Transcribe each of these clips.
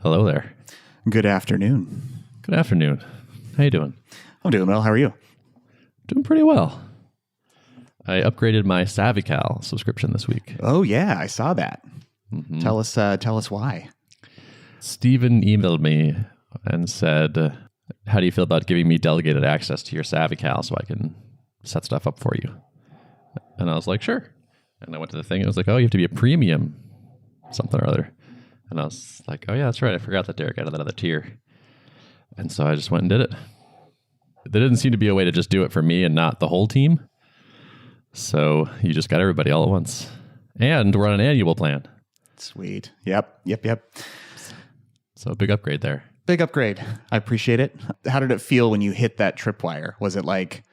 Hello there. Good afternoon. Good afternoon. How you doing? I'm doing well. How are you? Doing pretty well. I upgraded my SavvyCal subscription this week. Oh yeah, I saw that. Mm-hmm. Tell us why. Steven emailed me and said, how do you feel about giving me delegated access to your SavvyCal so I can set stuff up for you? And I was like, sure. And I went to the thing and it was like, oh, you have to be a premium something or other. And I was like, oh yeah, that's right. I forgot that Derek added that other tier. And so I just went and did it. There didn't seem to be a way to just do it for me and not the whole team. So you just got everybody all at once. And we're on an annual plan. Sweet. Yep. So a big upgrade there. Big upgrade. I appreciate it. How did it feel when you hit that tripwire? Was it like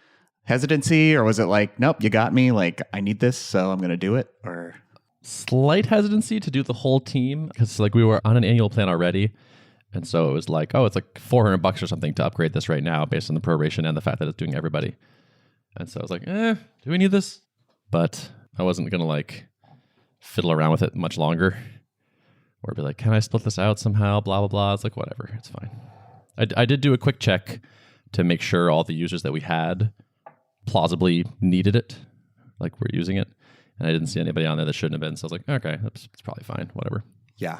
hesitancy or was it like, nope, you got me. Like, I need this, so I'm going to do it? Or slight hesitancy to do the whole team because like we were on an annual plan already. And so it was like, oh, it's like $400 or something to upgrade this right now based on the proration and the fact that it's doing everybody. And so I was like, do we need this? But I wasn't going to like fiddle around with it much longer or be like, can I split this out somehow? Blah, blah, blah. It's like, whatever. It's fine. I did do a quick check to make sure all the users that we had plausibly needed it, like we're using it. And I didn't see anybody on there that shouldn't have been. So I was like, okay, it's probably fine. Whatever. Yeah.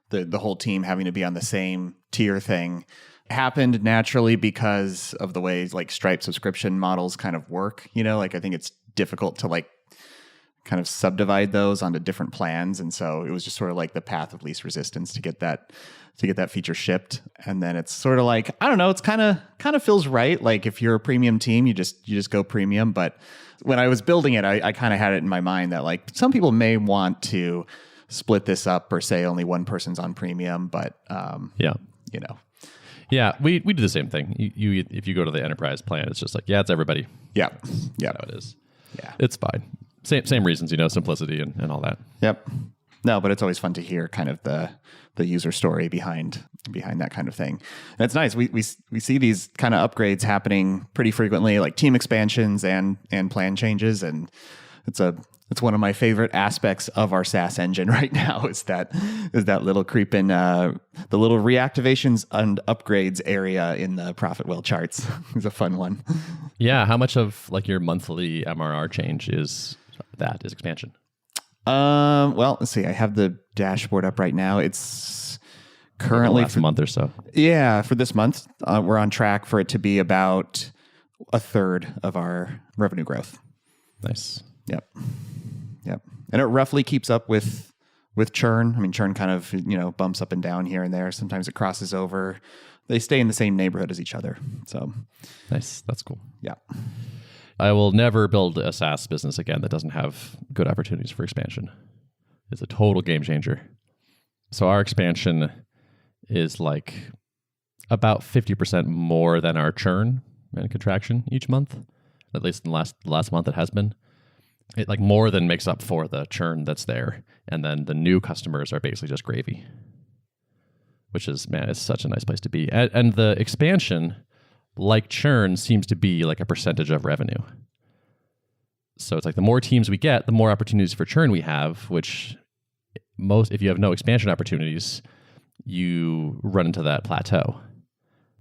The whole team having to be on the same tier thing happened naturally because of the way like Stripe subscription models kind of work. You know, like I think it's difficult to like kind of subdivide those onto different plans. And so it was just sort of like the path of least resistance to get that feature shipped. And then it's sort of like, I don't know, it's kind of feels right. Like if you're a premium team, you just go premium. But when I was building it, I kind of had it in my mind that like some people may want to split this up or say only one person's on premium, but yeah, you know. Yeah, we do the same thing. You if you go to the enterprise plan, it's just like, yeah, it's everybody. Yeah. That's how it is. Yeah. It's fine. Same reasons, simplicity and all that. Yep. No, but it's always fun to hear kind of the user story behind that kind of thing. And it's nice. We see these kind of upgrades happening pretty frequently, like team expansions and plan changes. And it's one of my favorite aspects of our SaaS engine right now is that little creep in the little reactivations and upgrades area in the profit well charts. It's a fun one. Yeah. How much of like your monthly MRR change is expansion? Well, let's see. I have the dashboard up right now. It's currently for a month or so. Yeah, for this month, we're on track for it to be about a third of our revenue growth. Nice. Yep. And it roughly keeps up with churn. I mean, churn kind of, bumps up and down here and there. Sometimes it crosses over. They stay in the same neighborhood as each other. So nice. That's cool. Yeah. I will never build a SaaS business again that doesn't have good opportunities for expansion. It's a total game changer. So our expansion is like about 50% more than our churn and contraction each month. At least in the last month it has been. It like more than makes up for the churn that's there. And then the new customers are basically just gravy, which is, man, it's such a nice place to be. And the expansion, like churn, seems to be like a percentage of revenue. So it's like the more teams we get, the more opportunities for churn we have, which if you have no expansion opportunities, you run into that plateau.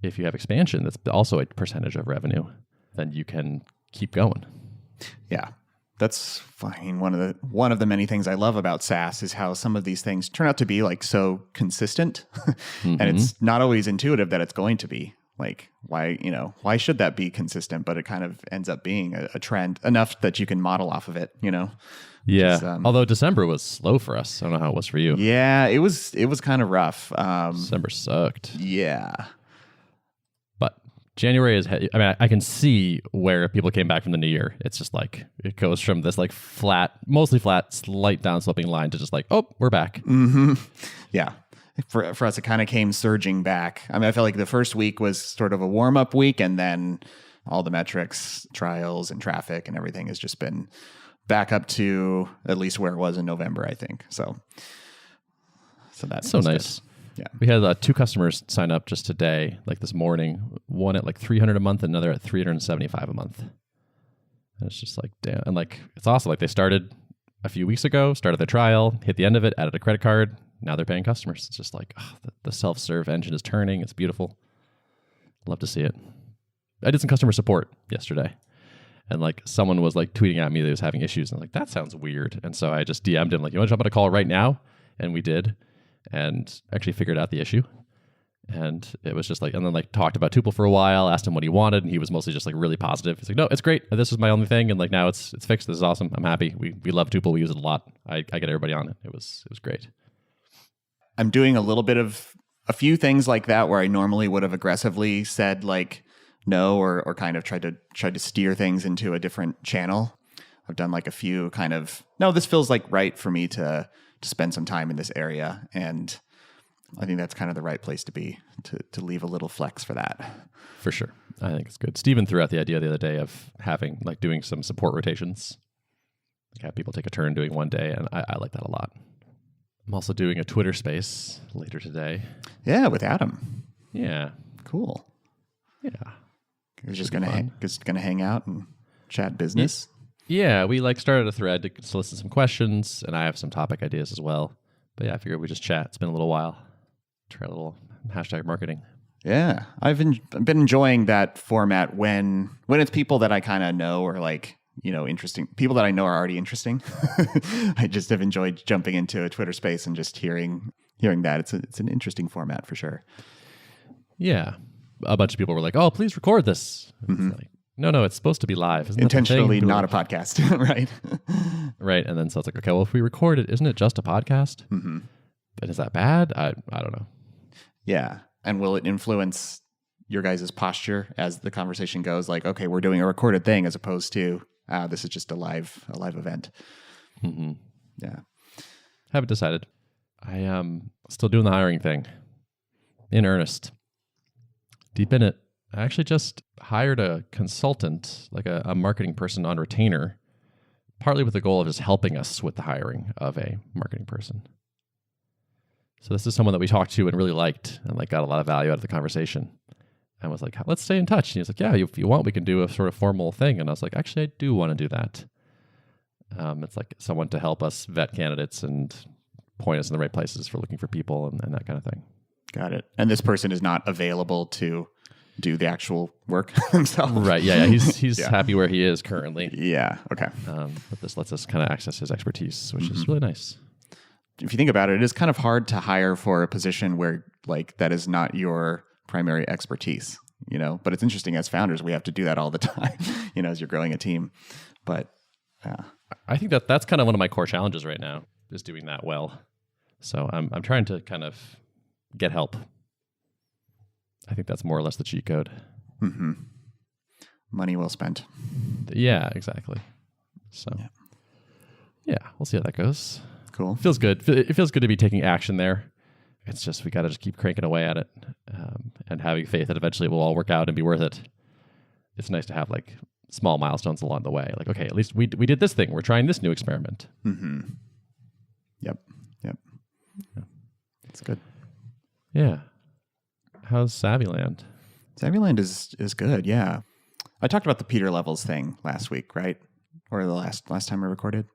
If you have expansion, that's also a percentage of revenue, then you can keep going. Yeah. That's fine. One of the many things I love about SaaS is how some of these things turn out to be like so consistent, and it's not always intuitive that it's going to be. Like why should that be consistent? But it kind of ends up being a trend enough that you can model off of it. Yeah. Although December was slow for us. I don't know how it was for you. Yeah, it was kind of rough. December sucked. Yeah. January is, I can see where people came back from the new year. It's just like, it goes from this like mostly flat, slight down sloping line to just like, oh, we're back. Mm-hmm. Yeah. For us, it kind of came surging back. I mean, I felt like the first week was sort of a warm up week, and then all the metrics, trials and traffic and everything has just been back up to at least where it was in November, I think. So that's so nice. Good. Yeah. We had 2 customers sign up just today, like this morning, one at like $300 a month, another at $375 a month. And it's just like, damn. And like, it's awesome. Like they started a few weeks ago, started the trial, hit the end of it, added a credit card. now they're paying customers. It's just like the self-serve engine is turning. It's beautiful. Love to see it. I did some customer support yesterday, and like someone was like tweeting at me that he was having issues, and I'm like, that sounds weird. And so I just DM'd him like, you want to jump on a call right now? And we did, and actually figured out the issue. And it was just like, and then like talked about Tuple for a while, asked him what he wanted, and he was mostly just like really positive. He's like, no, it's great. This was my only thing, and like now it's fixed. This is awesome. I'm happy. We love Tuple. We use it a lot. I get everybody on it. It was great. I'm doing a little bit of a few things like that where I normally would have aggressively said like no or kind of tried to steer things into a different channel. I've done like a few kind of, no, this feels like right for me to spend some time in this area. And I think that's kind of the right place to be, to leave a little flex for that. For sure. I think it's good. Steven threw out the idea the other day of having like doing some support rotations. Like have people take a turn doing one day, and I like that a lot. I'm also doing a Twitter space later today. Yeah, with Adam. Yeah. Cool. Yeah. You're just gonna hang out and chat business. Yeah, we like started a thread to solicit some questions, and I have some topic ideas as well. But yeah, I figured we just chat. It's been a little while. Try a little hashtag marketing. Yeah, I've been enjoying that format when it's people that I kind of know or like, you know, interesting people that I know are already interesting. I just have enjoyed jumping into a Twitter space and just hearing that. It's an interesting format for sure. Yeah, a bunch of people were like, "Oh, please record this." Mm-hmm. It's like, no, it's supposed to be live. Isn't intentionally that the thing? not a podcast, right? Right, and then so it's like, okay, well, if we record it, isn't it just a podcast? Mm-hmm. And is that bad? I don't know. Yeah, and will it influence your guys' posture as the conversation goes? Like, okay, we're doing a recorded thing as opposed to this is just a live event. Mm-hmm. Yeah, Haven't decided. I am still doing the hiring thing in earnest. Deep in it. I actually just hired a consultant, like a marketing person on retainer, partly with the goal of just helping us with the hiring of a marketing person. So this is someone that we talked to and really liked and like got a lot of value out of the conversation. And was like, let's stay in touch. And he was like, yeah, if you want, we can do a sort of formal thing. And I was like, actually, I do want to do that. It's like someone to help us vet candidates and point us in the right places for looking for people and that kind of thing. got it. And this person is not available to do the actual work himself. Right. Yeah. He's happy where he is currently. Yeah. Okay. But this lets us kind of access his expertise, which is really nice. If you think about it, it is kind of hard to hire for a position where like that is not your primary expertise, you know, but it's interesting as founders, we have to do that all the time, you know, as you're growing a team. But I think that's kind of one of my core challenges right now is doing that well. So I'm trying to kind of get help. I think that's more or less the cheat code. Mm-hmm. Money well spent. Yeah, exactly. So yeah, we'll see how that goes. Cool. Feels good. It feels good to be taking action there. It's just, we got to just keep cranking away at it and having faith that eventually it will all work out and be worth it. It's nice to have like small milestones along the way. Like, okay, at least we did this thing. We're trying this new experiment. Mm-hmm. Yep. Yeah. That's good. Yeah. How's Savvyland? Savvyland is good. Yeah. I talked about the Peter Levels thing last week, right? Or the last time I recorded.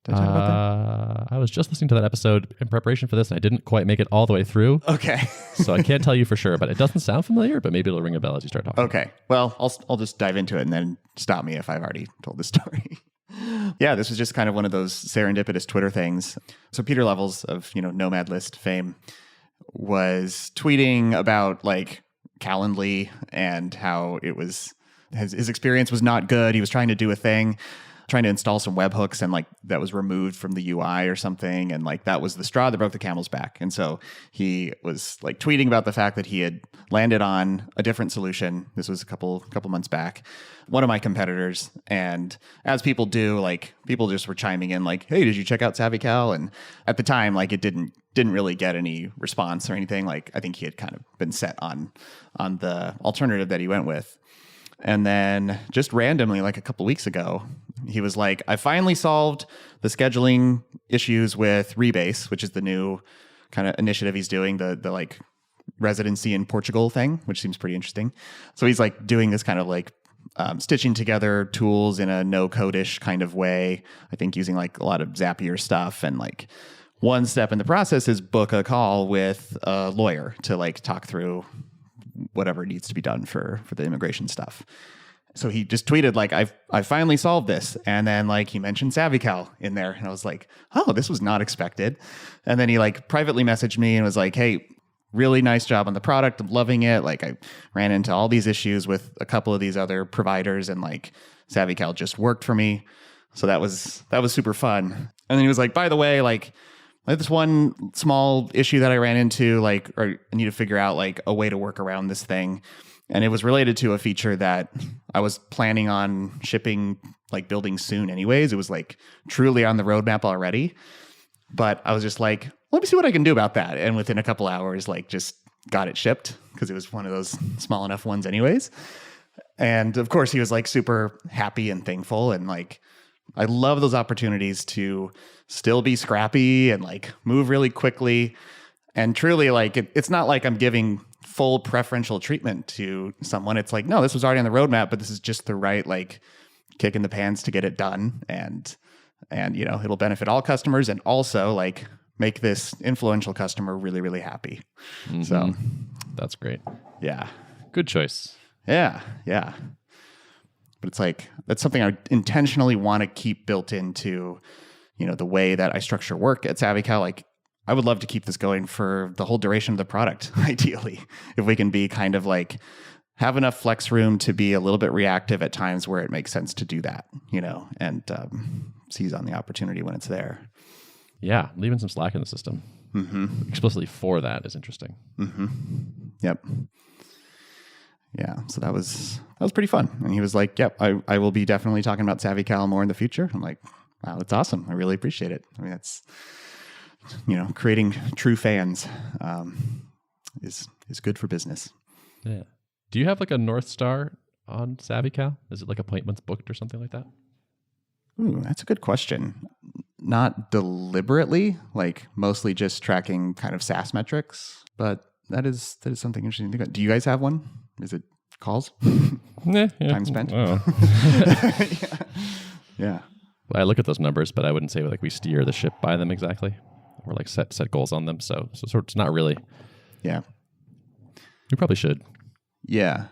Did I talk about that? I was just listening to that episode in preparation for this, and I didn't quite make it all the way through. Okay. So I can't tell you for sure, but it doesn't sound familiar, but maybe it'll ring a bell as you start talking. Okay. Well, I'll just dive into it and then stop me if I've already told the story. Yeah, this was just kind of one of those serendipitous Twitter things. So Peter Levels of, you know, Nomad List fame was tweeting about like Calendly and how it was his experience was not good. He was trying to do a thing, trying to install some webhooks, and like that was removed from the UI or something, and like that was the straw that broke the camel's back. And so he was like tweeting about the fact that he had landed on a different solution. This was a couple months back, one of my competitors, and as people do, like people just were chiming in like, hey, did you check out SavvyCal? And at the time, like it didn't really get any response or anything. Like I think he had kind of been set on the alternative that he went with. And then just randomly, like a couple weeks ago, he was like, I finally solved the scheduling issues with Rebase, which is the new kind of initiative he's doing, the like residency in Portugal thing, which seems pretty interesting. So he's like doing this kind of like stitching together tools in a no code-ish kind of way. I think using like a lot of Zapier stuff and like one step in the process is book a call with a lawyer to like talk through whatever needs to be done for the immigration stuff. So he just tweeted like, I finally solved this. And then like he mentioned SavvyCal in there. And I was like, oh, this was not expected. And then he like privately messaged me and was like, hey, really nice job on the product. I'm loving it. Like I ran into all these issues with a couple of these other providers and like SavvyCal just worked for me. So that was super fun. And then he was like, by the way, like this one small issue that I ran into, like, or I need to figure out like a way to work around this thing. And it was related to a feature that I was planning on shipping, like building soon anyways. It was like truly on the roadmap already. But I was just like, let me see what I can do about that. And within a couple hours, like just got it shipped because it was one of those small enough ones anyways. And of course he was like super happy and thankful. And like, I love those opportunities to still be scrappy and like move really quickly. And truly like, it's not like I'm giving full preferential treatment to someone. It's like, no, this was already on the roadmap, but this is just the right like kick in the pants to get it done. And you know, it'll benefit all customers and also like make this influential customer really, really happy. Mm-hmm. So that's great. Yeah. Good choice. Yeah. Yeah. But it's like, that's something I intentionally want to keep built into, you know, the way that I structure work at SavvyCal. Like I would love to keep this going for the whole duration of the product, ideally, if we can be kind of like have enough flex room to be a little bit reactive at times where it makes sense to do that, you know, and seize on the opportunity when it's there. Yeah, leaving some slack in the system explicitly for that is interesting. Yep. Yeah, so that was pretty fun. And he was like, yep, I will be definitely talking about SavvyCal more in the future. I'm like, wow, that's awesome. I really appreciate it. I mean, that's, you know, creating true fans is good for business. Yeah. Do you have like a North Star on SavvyCal? Is it like appointments booked or something like that? Ooh, that's a good question. Not deliberately, like mostly just tracking kind of SaaS metrics, but that is something interesting to think about. Do you guys have one? Is it calls? Yeah. Time spent? Oh. Yeah. Well, I look at those numbers, but I wouldn't say like we steer the ship by them exactly, or like set goals on them. So it's not really. Yeah. We probably should. Yeah.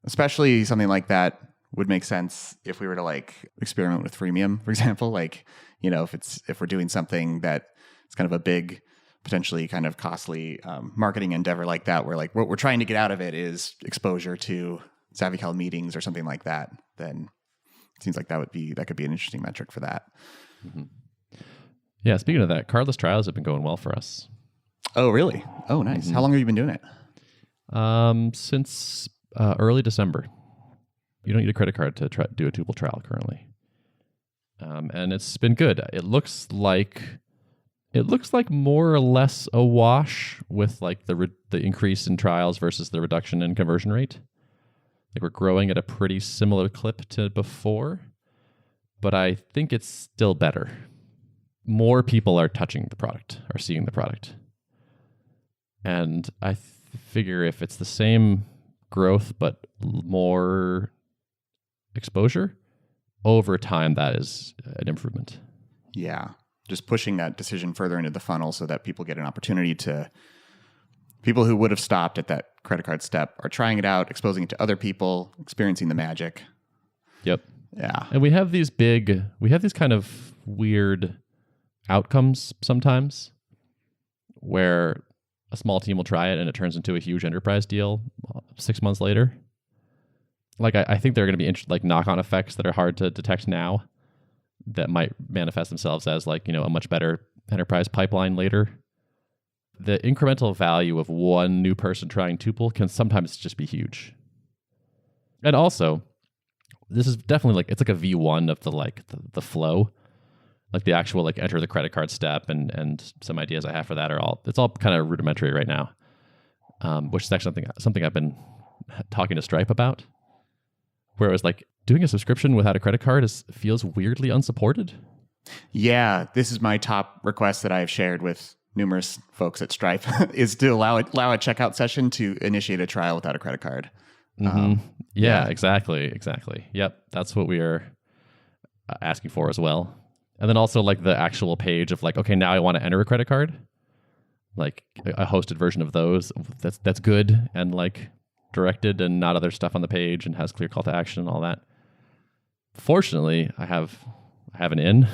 Especially something like that would make sense if we were to like experiment with freemium, for example. Like, you know, if we're doing something that it's kind of a big, potentially kind of costly marketing endeavor like that, where like what we're trying to get out of it is exposure to SavvyCal meetings or something like that, then it seems like that could be an interesting metric for that. Mm-hmm. Yeah. Speaking of that, cardless trials have been going well for us. Oh, really? Oh, nice. How long have you been doing it? Since early December. You don't need a credit card to do a Tuple trial currently. And it's been good. It looks like more or less a wash with like the increase in trials versus the reduction in conversion rate. Like we're growing at a pretty similar clip to before, but I think it's still better. More people are touching the product, are seeing the product. And I figure if it's the same growth but more exposure, over time that is an improvement. Yeah. Just pushing that decision further into the funnel so that people get an opportunity to, people who would have stopped at that credit card step are trying it out, exposing it to other people, experiencing the magic. Yep. Yeah. And we have these kind of weird outcomes sometimes where a small team will try it and it turns into a huge enterprise deal 6 months later. Like I think there are going to be like knock-on effects that are hard to detect now that might manifest themselves as like, you know, a much better enterprise pipeline later. The incremental value of one new person trying Tuple can sometimes just be huge. And also, this is definitely like, it's like a V1 of the flow. Like the actual like enter the credit card step and some ideas I have for that it's all kind of rudimentary right now, which is actually something I've been talking to Stripe about, where it was like doing a subscription without a credit card feels weirdly unsupported. Yeah, this is my top request that I've shared with numerous folks at Stripe is to allow a checkout session to initiate a trial without a credit card. Yeah, exactly. Yep, that's what we are asking for as well. And then also like the actual page of like, okay, now I want to enter a credit card. Like a hosted version of those that's good and like directed and not other stuff on the page and has clear call to action and all that. Fortunately, I have an in.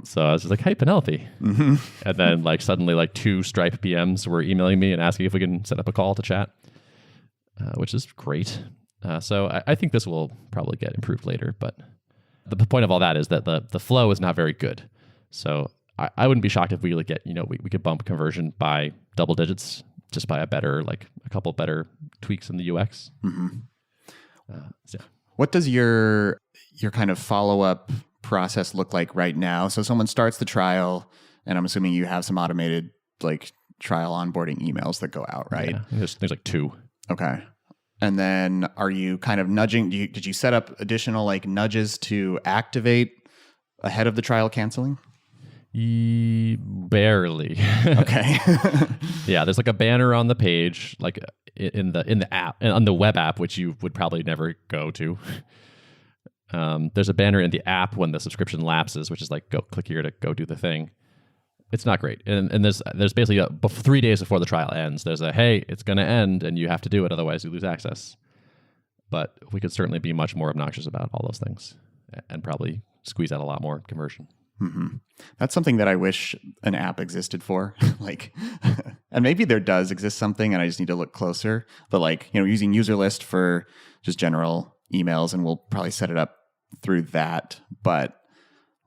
So I was just like, hey, Penelope. And then like suddenly like 2 Stripe PMs were emailing me and asking if we can set up a call to chat, which is great. So I think this will probably get improved later. But the point of all that is that the flow is not very good. So I wouldn't be shocked if we like get, we could bump conversion by double digits just by a couple better tweaks in the UX. So. What does your kind of follow-up process look like right now? So someone starts the trial, and I'm assuming you have some automated like trial onboarding emails that go out, right? Yeah, there's like 2. Okay. And then are you kind of nudging? Did you set up additional like nudges to activate ahead of the trial canceling? Barely. Okay. Yeah, there's like a banner on the page, like in the app, on the web app, which you would probably never go to. There's a banner in the app when the subscription lapses, which is like, go click here to go do the thing. It's not great. And there's basically 3 days before the trial ends, there's a, hey, it's going to end and you have to do it, otherwise you lose access. But we could certainly be much more obnoxious about all those things and probably squeeze out a lot more conversion. That's something that I wish an app existed for. Like, and maybe there does exist something and I just need to look closer. But like, using UserList for just general emails, and we'll probably set it up through that. But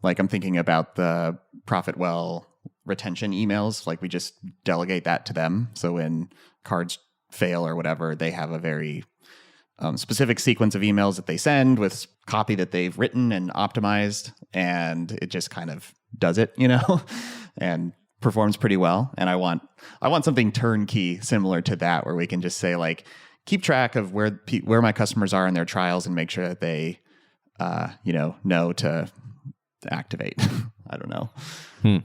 like, I'm thinking about the ProfitWell retention emails. Like, we just delegate that to them. So when cards fail or whatever, they have a very specific sequence of emails that they send with copy that they've written and optimized, and it just kind of does it, and performs pretty well. And I want something turnkey similar to that, where we can just say like, keep track of where my customers are in their trials and make sure that they, know to activate. I don't know.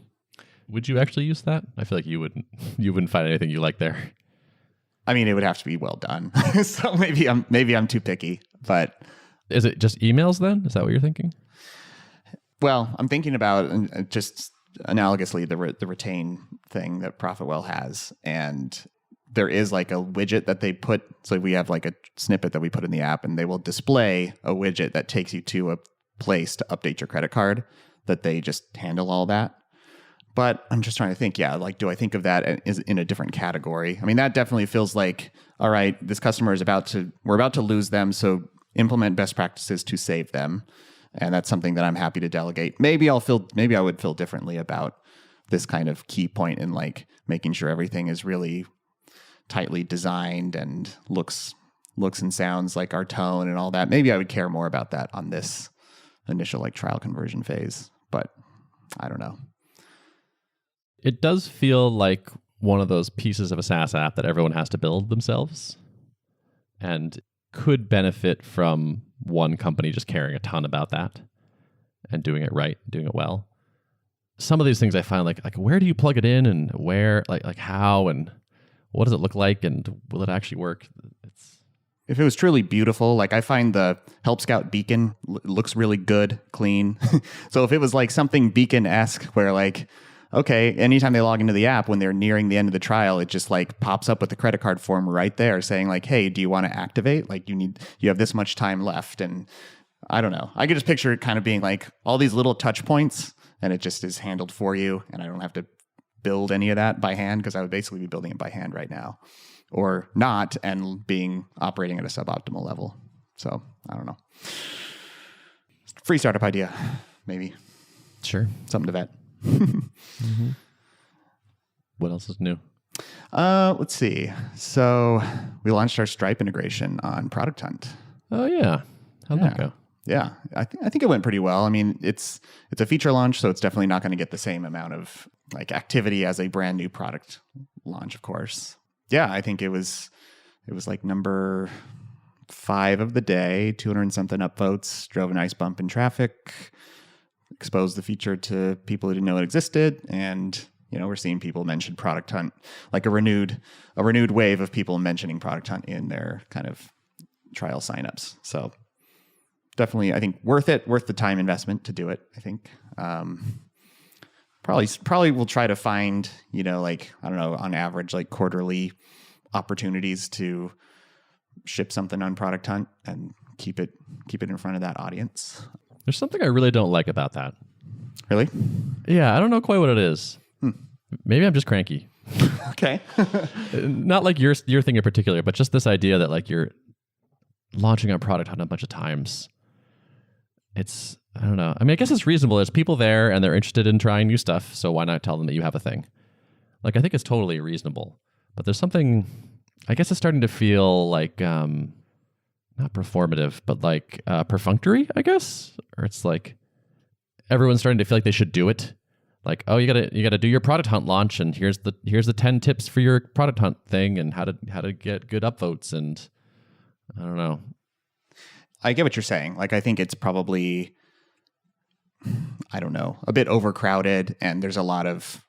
Would you actually use that? I feel like you wouldn't find anything you like there. I mean, it would have to be well done. So maybe I'm too picky, but is it just emails then? Is that what you're thinking? Well, I'm thinking about just analogously the retain thing that ProfitWell has, and there is like a widget that they put. So we have like a snippet that we put in the app, and they will display a widget that takes you to a place to update your credit card. That they just handle all that. But I'm just trying to think, do I think of that as in a different category? I mean, that definitely feels like, all right, this customer we're about to lose them, so implement best practices to save them. And that's something that I'm happy to delegate. Maybe I would feel differently about this kind of key point in like making sure everything is really tightly designed and looks and sounds like our tone and all that. Maybe I would care more about that on this initial like trial conversion phase, but I don't know. It does feel like one of those pieces of a SaaS app that everyone has to build themselves and could benefit from one company just caring a ton about that and doing it right, doing it well. Some of these things I find like where do you plug it in and where, like how and what does it look like and will it actually work? If it was truly beautiful, like I find the Help Scout beacon looks really good, clean. So if it was like something beacon-esque where like, okay, anytime they log into the app, when they're nearing the end of the trial, it just like pops up with the credit card form right there saying like, hey, do you want to activate? Like you have this much time left. And I don't know. I could just picture it kind of being like all these little touch points and it just is handled for you. And I don't have to build any of that by hand because I would basically be building it by hand right now or not and operating at a suboptimal level. So I don't know. Free startup idea, maybe. Sure. Something to vet. Mm-hmm. What else is new? Let's see. So we launched our Stripe integration on Product Hunt. Oh yeah, how'd that go? Yeah, I think it went pretty well. I mean, it's a feature launch, so it's definitely not going to get the same amount of like activity as a brand new product launch, of course. Yeah, I think it was like number 5 of the day, 200 and something upvotes, drove a nice bump in traffic. Exposed the feature to people who didn't know it existed, and we're seeing people mention Product Hunt, like a renewed wave of people mentioning Product Hunt in their kind of trial signups. So definitely, I think worth the time investment to do it. I think probably we'll try to find, like, I don't know, on average, like quarterly opportunities to ship something on Product Hunt and keep it in front of that audience. There's something I really don't like about that. Really? Yeah, I don't know quite what it is. Maybe I'm just cranky. Okay. Not like your thing in particular, but just this idea that like you're launching a Product Hunt a bunch of times. It's, I don't know. I mean, I guess it's reasonable. There's people there and they're interested in trying new stuff, so why not tell them that you have a thing? Like, I think it's totally reasonable. But there's something, I guess it's starting to feel like, not performative, but like perfunctory, I guess? Or it's like everyone's starting to feel like they should do it. Like, oh, you gotta do your Product Hunt launch, and here's the 10 tips for your Product Hunt thing, and how to get good upvotes, and I don't know. I get what you're saying. Like, I think it's probably, I don't know, a bit overcrowded, and there's a lot of,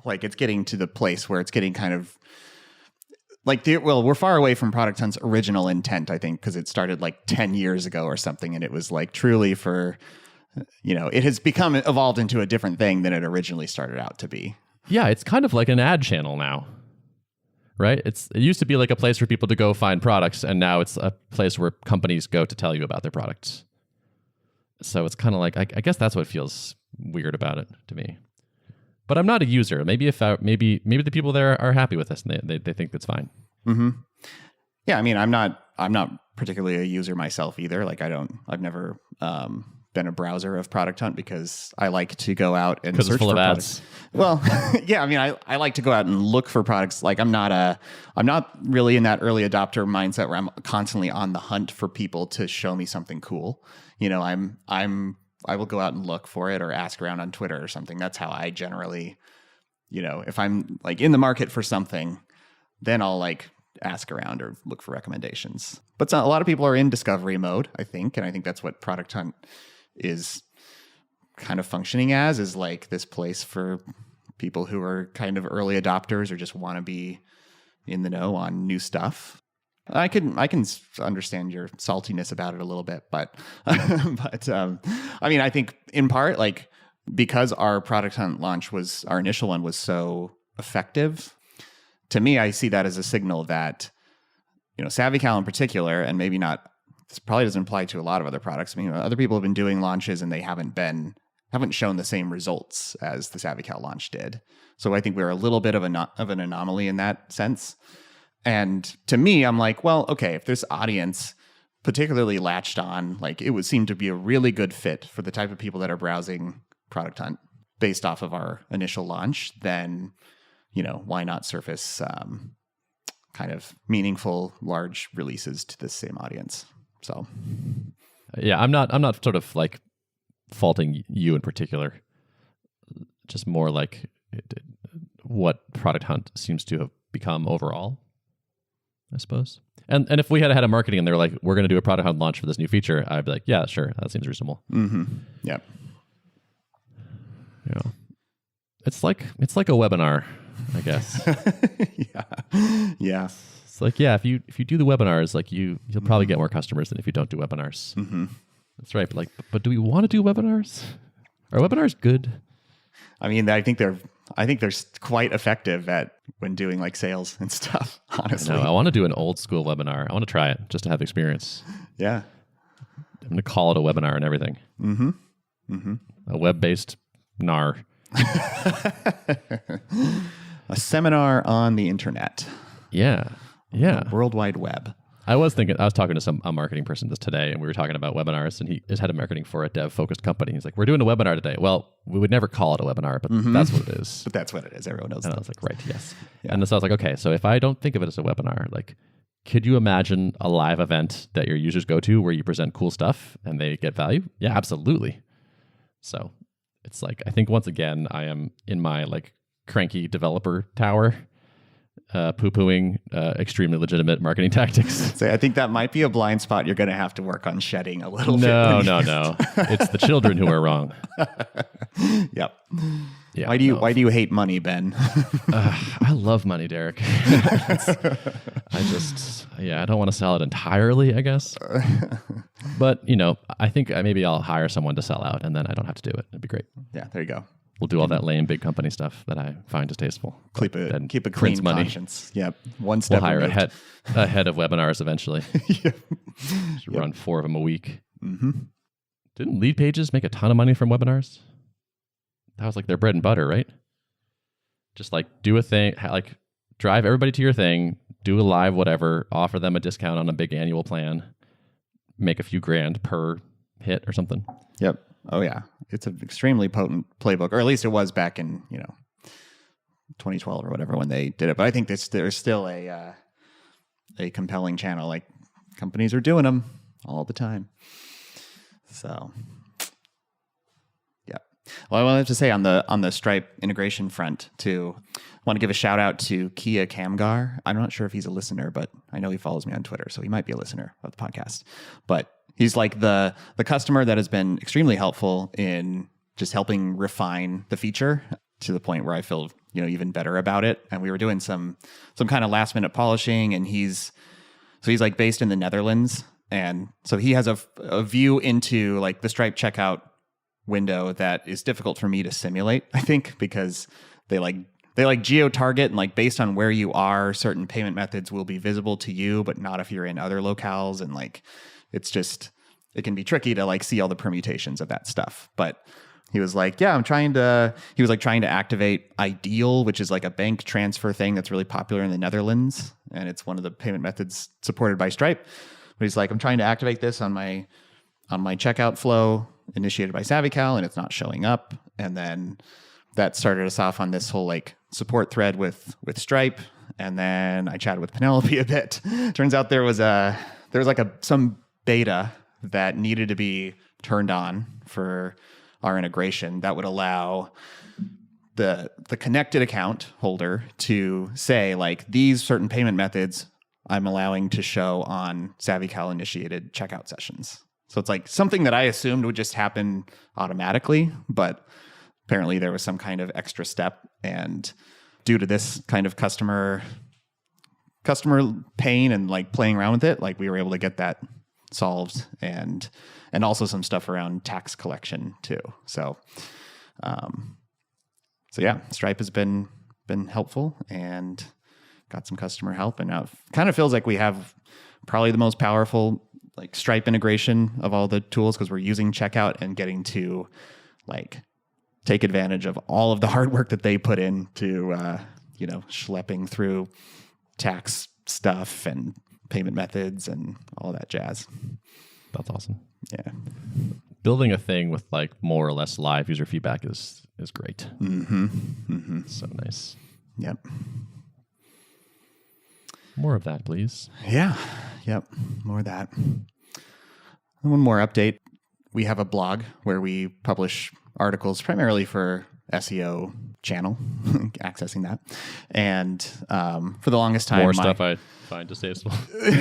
like it's getting to the place where it's getting kind of like, we're far away from Product Hunt's original intent, I think, because it started like 10 years ago or something, and it was like truly for, it has evolved into a different thing than it originally started out to be. Yeah, it's kind of like an ad channel now, right? It used to be like a place for people to go find products, and now it's a place where companies go to tell you about their products. So it's kind of like, I guess that's what feels weird about it to me. But I'm not a user. Maybe maybe the people there are happy with this and they think that's fine. Mm-hmm. Yeah, I mean, I'm not particularly a user myself either. Like, I've never been a browser of Product Hunt because I like to go out and search it's full for of products. ads. Well, yeah, I mean, I like to go out and look for products. Like, I'm not really in that early adopter mindset where I'm constantly on the hunt for people to show me something cool. I will go out and look for it or ask around on Twitter or something. That's how I generally, if I'm like in the market for something, then I'll like ask around or look for recommendations. But a lot of people are in discovery mode, I think. And I think that's what Product Hunt is kind of functioning as, is like this place for people who are kind of early adopters or just want to be in the know on new stuff. I can understand your saltiness about it a little bit, but I mean, I think in part, like, because our Product Hunt launch our initial one was so effective, to me, I see that as a signal that, SavvyCal in particular, and maybe not, this probably doesn't apply to a lot of other products. I mean, other people have been doing launches and they haven't shown the same results as the SavvyCal launch did. So I think we're a little bit of an anomaly in that sense. And to me, I'm like, well, okay, if this audience particularly latched on, like, it would seem to be a really good fit for the type of people that are browsing Product Hunt based off of our initial launch, then, why not surface kind of meaningful, large releases to the same audience? So, yeah, I'm not sort of like faulting you in particular, just more like what Product Hunt seems to have become overall, I suppose. And if we had had a marketing and they were like, we're going to do a Product Hunt launch for this new feature, I'd be like, yeah, sure, that seems reasonable. Mm-hmm. Yep. Yeah. It's like a webinar, I guess. Yeah. It's like, yeah, if you do the webinars, like you'll probably get more customers than if you don't do webinars. Mm-hmm. That's right. But do we want to do webinars? Are webinars good? I mean, I think they're quite effective at when doing like sales and stuff, honestly. I want to do an old school webinar. I want to try it just to have the experience. Yeah. I'm going to call it a webinar and everything. Mm-hmm. Mm-hmm. A web-based NAR. A seminar on the internet. Yeah. Yeah. The World Wide Web. I was talking to a marketing person just today, and we were talking about webinars, and he is head of marketing for a dev-focused company. He's like, we're doing a webinar today. Well, we would never call it a webinar, but that's what it is. But that's what it is. Everyone knows And that. I was like, right, yes. Yeah. And so I was like, okay, so if I don't think of it as a webinar, like, could you imagine a live event that your users go to where you present cool stuff and they get value? Yeah, absolutely. So it's like, I think once again, I am in my like cranky developer tower. poo-pooing extremely legitimate marketing tactics. So I think that might be a blind spot you're going to have to work on shedding a little bit. No. It's the children who are wrong. Yep. Yeah, Why do you hate money, Ben? I love money, Derek. I don't want to sell it entirely, I guess. But, I think maybe I'll hire someone to sell out and then I don't have to do it. It'd be great. Yeah, there you go. We'll do all that lame big company stuff that I find distasteful. Keep a clean conscience. Yep. One step We'll hire removed. a head of webinars eventually. Yep. Should run 4 of them a week. Mm-hmm. Didn't Lead Pages make a ton of money from webinars? That was like their bread and butter, right? Just like do a thing, like drive everybody to your thing, do a live whatever, offer them a discount on a big annual plan, make a few grand per hit or something. Yep. Oh yeah. It's an extremely potent playbook, or at least it was back in, 2012 or whatever when they did it. But I think there's still a compelling channel. Like companies are doing them all the time. So well, I wanted to say on the Stripe integration front too, I want to give a shout out to Kia Kamgar. I'm not sure if he's a listener, but I know he follows me on Twitter, so he might be a listener of the podcast. But he's like the customer that has been extremely helpful in just helping refine the feature to the point where I feel even better about it. And we were doing some kind of last minute polishing, and he's like based in the Netherlands, and so he has a view into like the Stripe checkout window that is difficult for me to simulate, I think, because they geo-target, and like based on where you are, certain payment methods will be visible to you, but not if you're in other locales. And like, it can be tricky to like see all the permutations of that stuff. But he was like, yeah, trying to activate Ideal, which is like a bank transfer thing that's really popular in the Netherlands. And it's one of the payment methods supported by Stripe. But he's like, I'm trying to activate this on my checkout flow initiated by SavvyCal, and it's not showing up. And then that started us off on this whole like support thread with Stripe. And then I chatted with Penelope a bit. Turns out there was some beta that needed to be turned on for our integration that would allow the connected account holder to say like, these certain payment methods I'm allowing to show on SavvyCal initiated checkout sessions. So it's like something that I assumed would just happen automatically, but apparently there was some kind of extra step. And due to this kind of customer pain and like playing around with it, like we were able to get that solved, and also some stuff around tax collection too. So yeah, Stripe has been helpful and got some customer help. And now it kind of feels like we have probably the most powerful like Stripe integration of all the tools, because we're using checkout and getting to like take advantage of all of the hard work that they put into schlepping through tax stuff and payment methods and all that jazz. That's awesome. Yeah. Building a thing with like more or less live user feedback is great. Mm-hmm. Mm-hmm. So nice. Yep. More of that, please. Yeah. Yep. More of that. And one more update. We have a blog where we publish articles primarily for SEO channel, accessing that. And for the longest time, more stuff I find distasteful.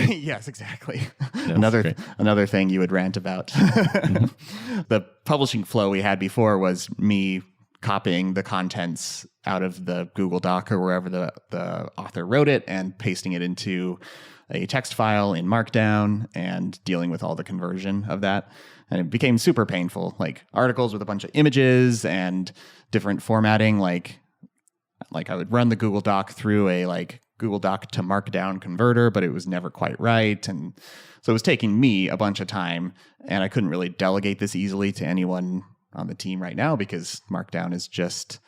Yes, exactly. Yes, another thing you would rant about. The publishing flow we had before was me copying the contents out of the Google Doc or wherever the author wrote it and pasting it into a text file in Markdown and dealing with all the conversion of that. And it became super painful, like articles with a bunch of images and different formatting. Like I would run the Google Doc through a like Google Doc to Markdown converter, but it was never quite right. And so it was taking me a bunch of time, and I couldn't really delegate this easily to anyone on the team right now because Markdown is just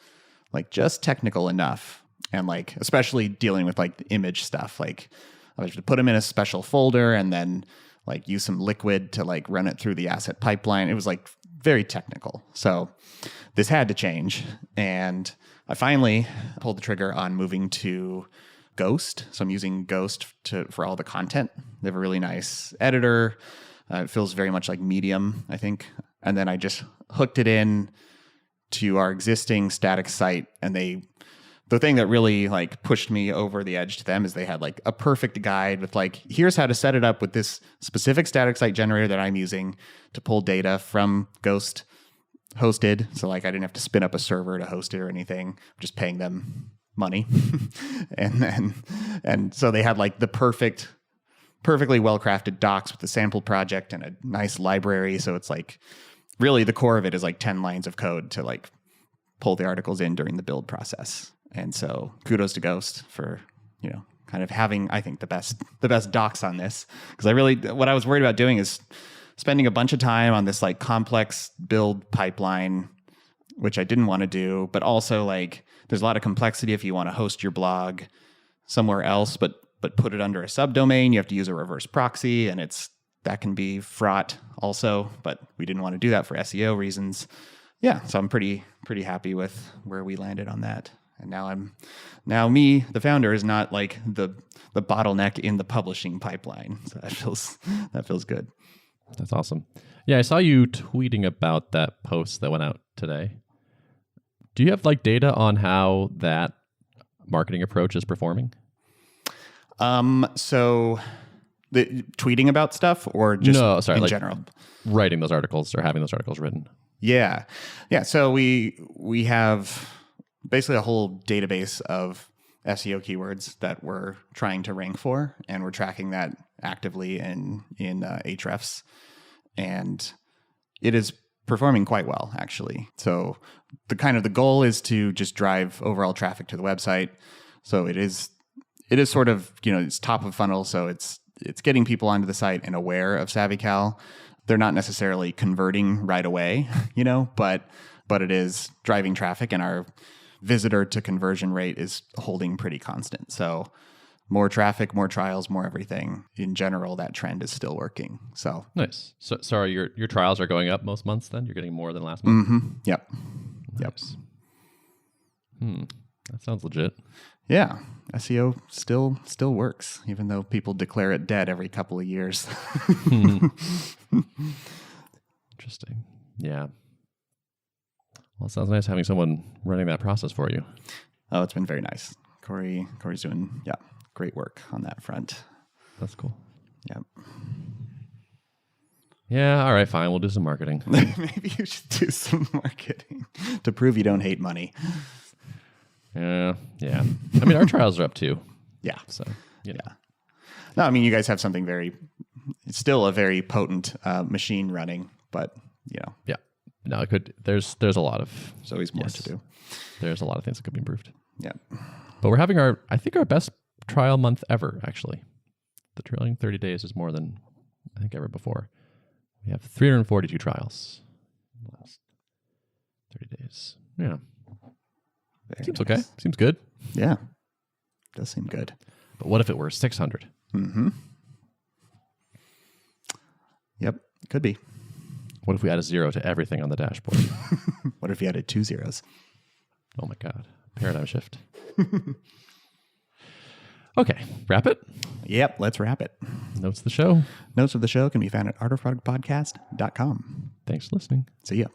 technical enough. And like, especially dealing with like the image stuff, like I would have to put them in a special folder and then like use some liquid to like run it through the asset pipeline. It was like very technical. So this had to change. And I finally pulled the trigger on moving to Ghost. So I'm using Ghost for all the content. They have a really nice editor. It feels very much like Medium, I think. And then I just hooked it in to our existing static site, and they the thing that really like pushed me over the edge to them is they had like a perfect guide with like, here's how to set it up with this specific static site generator that I'm using to pull data from Ghost hosted. So like I didn't have to spin up a server to host it or anything. I'm just paying them money. and so they had like the perfectly well-crafted docs with the sample project and a nice library. So it's like really the core of it is like 10 lines of code to like pull the articles in during the build process. And so kudos to Ghost for, kind of having, I think, the best docs on this. Because what I was worried about doing is spending a bunch of time on this like complex build pipeline, which I didn't want to do, but also like there's a lot of complexity if you want to host your blog somewhere else, but put it under a subdomain. You have to use a reverse proxy, and that can be fraught also, but we didn't want to do that for SEO reasons. Yeah, so I'm pretty happy with where we landed on that. And now me, the founder, is not like the bottleneck in the publishing pipeline. So that feels good. That's awesome. Yeah, I saw you tweeting about that post that went out today. Do you have like data on how that marketing approach is performing? So the tweeting about stuff or just in general? Writing those articles or having those articles written. Yeah. So we have basically a whole database of SEO keywords that we're trying to rank for, and we're tracking that actively in Ahrefs, and it is performing quite well, actually. So the goal is to just drive overall traffic to the website. So it is sort of, it's top of funnel. So it's getting people onto the site and aware of SavvyCal. They're not necessarily converting right away, but it is driving traffic, and our visitor to conversion rate is holding pretty constant. So more traffic, more trials, more everything. In general, that trend is still working. So nice. So sorry, your trials are going up most months then? You're getting more than last month? Mm-hmm. Yep. Nice. That sounds legit. Yeah. SEO still works, even though people declare it dead every couple of years. Interesting. Yeah. Well, it sounds nice having someone running that process for you. Oh, it's been very nice. Corey's doing, great work on that front. That's cool. Yep. Yeah, all right, fine. We'll do some marketing. Maybe you should do some marketing to prove you don't hate money. Yeah. I mean, our trials are up too. Yeah. So, Yeah. No, I mean, you guys have something it's still a very potent machine running, but, Yeah. No, it could. There's a lot of. There's always more to do. There's a lot of things that could be improved. Yeah. But we're having our best trial month ever, actually. The trailing 30 days is more than I think ever before. We have 342 trials in the last 30 days. Yeah. Seems okay. Seems good. Yeah. Does seem good. But what if it were 600? Mm-hmm. Yep. Could be. What if we add a 0 to everything on the dashboard? What if you added 2 zeros? Oh my God. Paradigm shift. Okay. Wrap it? Yep. Let's wrap it. Notes of the show. Notes of the show can be found at artofproductpodcast.com. Thanks for listening. See ya.